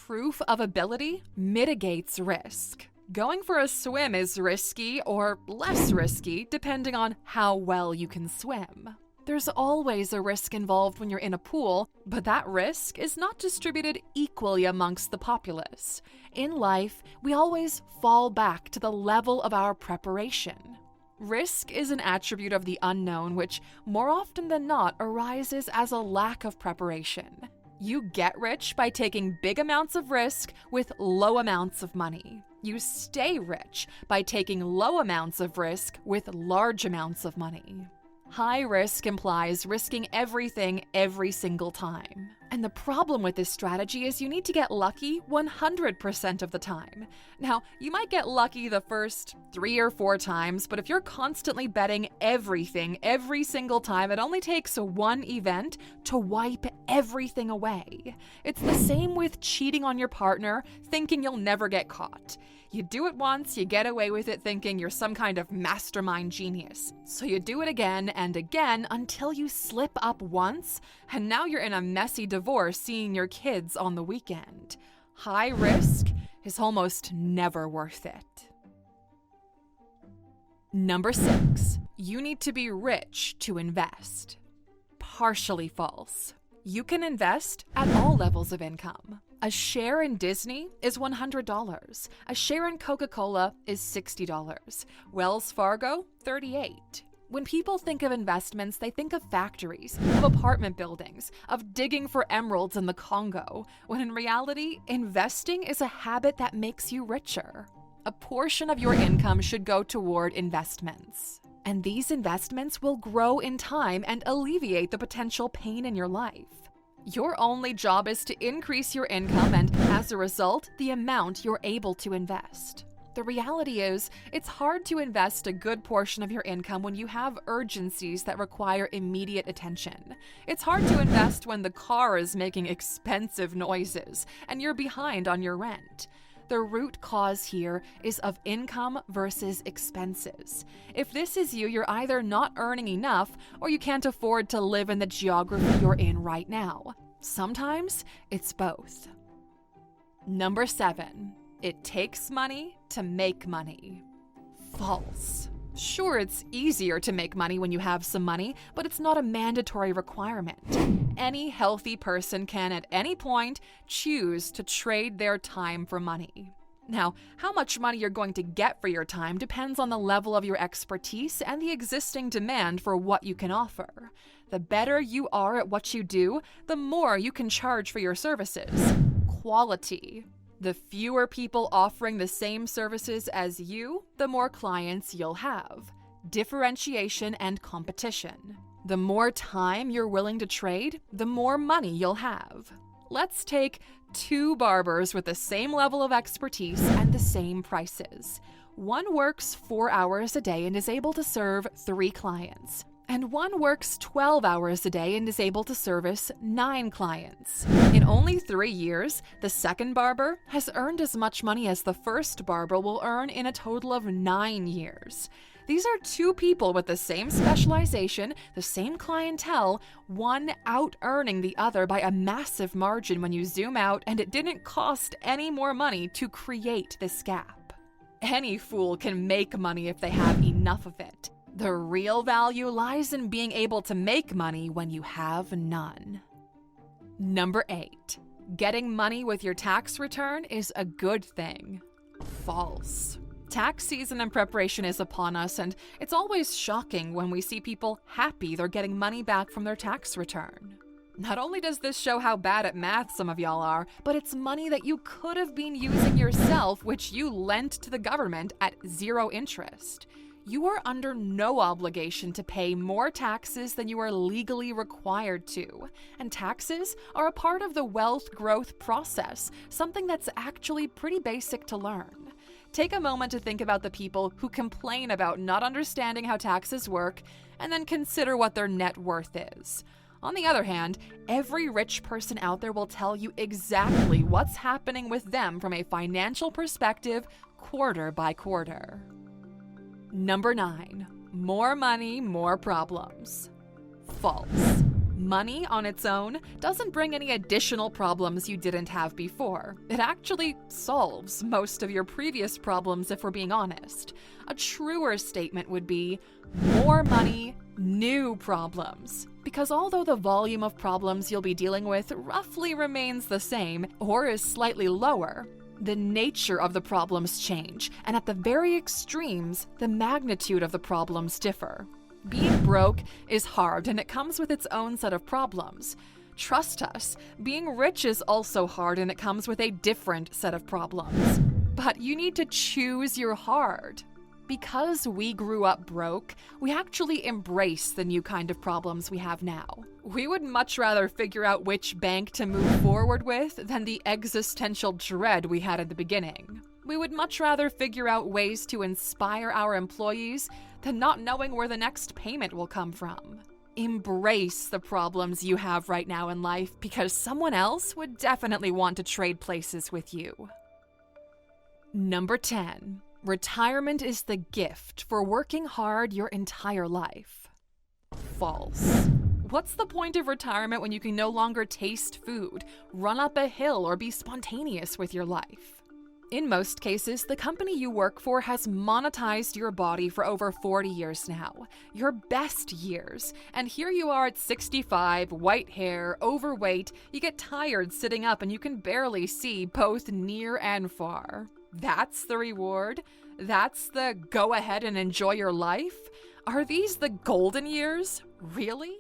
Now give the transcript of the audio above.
Proof of ability mitigates risk. Going for a swim is risky or less risky depending on how well you can swim. There's always a risk involved when you're in a pool, but that risk is not distributed equally amongst the populace. In life, we always fall back to the level of our preparation. Risk is an attribute of the unknown which, more often than not, arises as a lack of preparation. You get rich by taking big amounts of risk with low amounts of money. You stay rich by taking low amounts of risk with large amounts of money. High risk implies risking everything every single time. And the problem with this strategy is you need to get lucky 100% of the time. Now, you might get lucky the first 3 or 4 times, but if you're constantly betting everything every single time, it only takes one event to wipe everything away. It's the same with cheating on your partner, thinking you'll never get caught. You do it once, you get away with it thinking you're some kind of mastermind genius. So you do it again and again until you slip up once, and now you're in a messy divorce seeing your kids on the weekend. High risk is almost never worth it. Number 6, you need to be rich to invest. Partially false. You can invest at all levels of income. A share in Disney is $100. A share in Coca-Cola is $60. Wells Fargo, $38. When people think of investments, they think of factories, of apartment buildings, of digging for emeralds in the Congo, when in reality, investing is a habit that makes you richer. A portion of your income should go toward investments. And these investments will grow in time and alleviate the potential pain in your life. Your only job is to increase your income and, as a result, the amount you're able to invest. The reality is, it's hard to invest a good portion of your income when you have urgencies that require immediate attention. It's hard to invest when the car is making expensive noises and you're behind on your rent. The root cause here is of income versus expenses. If this is you, you're either not earning enough or you can't afford to live in the geography you're in right now. Sometimes it's both. Number 7, it takes money to make money. False. Sure, it's easier to make money when you have some money, but it's not a mandatory requirement. Any healthy person can at any point choose to trade their time for money. Now, how much money you're going to get for your time depends on the level of your expertise and the existing demand for what you can offer. The better you are at what you do, the more you can charge for your services. Quality. The fewer people offering the same services as you, the more clients you'll have. Differentiation and competition. The more time you're willing to trade, the more money you'll have. Let's take 2 barbers with the same level of expertise and the same prices. One works 4 hours a day and is able to serve 3 clients. And one works 12 hours a day and is able to service 9 clients. In only 3 years, the second barber has earned as much money as the first barber will earn in a total of 9 years. These are 2 people with the same specialization, the same clientele, one out-earning the other by a massive margin when you zoom out, and it didn't cost any more money to create this gap. Any fool can make money if they have enough of it. The real value lies in being able to make money when you have none. Number 8, getting money with your tax return is a good thing. False. Tax season and preparation is upon us, and it's always shocking when we see people happy they're getting money back from their tax return. Not only does this show how bad at math some of y'all are, but it's money that you could have been using yourself, which you lent to the government at 0 interest. You are under no obligation to pay more taxes than you are legally required to. And taxes are a part of the wealth growth process, something that's actually pretty basic to learn. Take a moment to think about the people who complain about not understanding how taxes work, and then consider what their net worth is. On the other hand, every rich person out there will tell you exactly what's happening with them from a financial perspective, quarter by quarter. Number 9, more money, more problems. False. Money on its own doesn't bring any additional problems you didn't have before. It actually solves most of your previous problems, if we're being honest. A truer statement would be, more money, new problems. Because although the volume of problems you'll be dealing with roughly remains the same, or is slightly lower, the nature of the problems change, and at the very extremes, the magnitude of the problems differ. Being broke is hard, and it comes with its own set of problems. Trust us, being rich is also hard, and it comes with a different set of problems. But you need to choose your hard. Because we grew up broke, we actually embrace the new kind of problems we have now. We would much rather figure out which bank to move forward with than the existential dread we had at the beginning. We would much rather figure out ways to inspire our employees than not knowing where the next payment will come from. Embrace the problems you have right now in life, because someone else would definitely want to trade places with you. Number 10. Retirement is the gift for working hard your entire life. False. What's the point of retirement when you can no longer taste food, run up a hill, or be spontaneous with your life? In most cases, the company you work for has monetized your body for over 40 years now, your best years, and here you are at 65, white hair, overweight, you get tired sitting up and you can barely see both near and far. That's the reward? That's the go ahead and enjoy your life? Are these the golden years? Really?